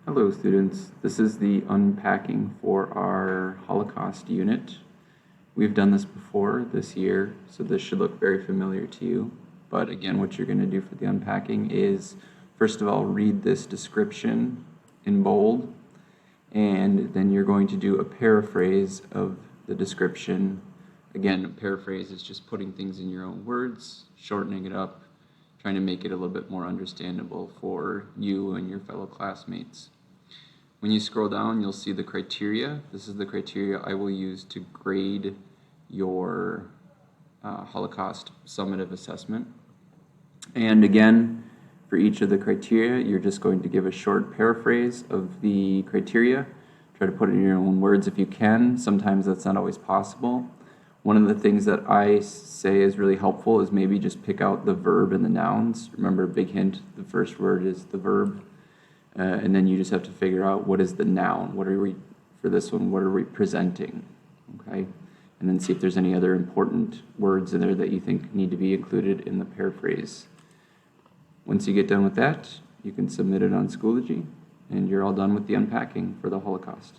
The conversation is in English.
Hello students, this is the unpacking for our Holocaust unit. We've done this before this year, so this should look very familiar to you. But again, what you're going to do for the unpacking is, first of all, read this description in bold, and then you're going to do a paraphrase of the description. Again, a paraphrase is just putting things in your own words, shortening it up, trying to make it a little bit more understandable for you and your fellow classmates. When you scroll down, you'll see the criteria. This is the criteria I will use to grade your Holocaust summative assessment. And again, for each of the criteria, you're just going to give a short paraphrase of the criteria. Try to put it in your own words if you can. Sometimes that's not always possible. One of the things that I say is really helpful is maybe just pick out the verb and the nouns. Remember, a big hint, the first word is the verb. And then you just have to figure out what is the noun. What are we, for this one, what are we presenting? Okay? And then see if there's any other important words in there that you think need to be included in the paraphrase. Once you get done with that, you can submit it on Schoology, and you're all done with the unpacking for the Holocaust.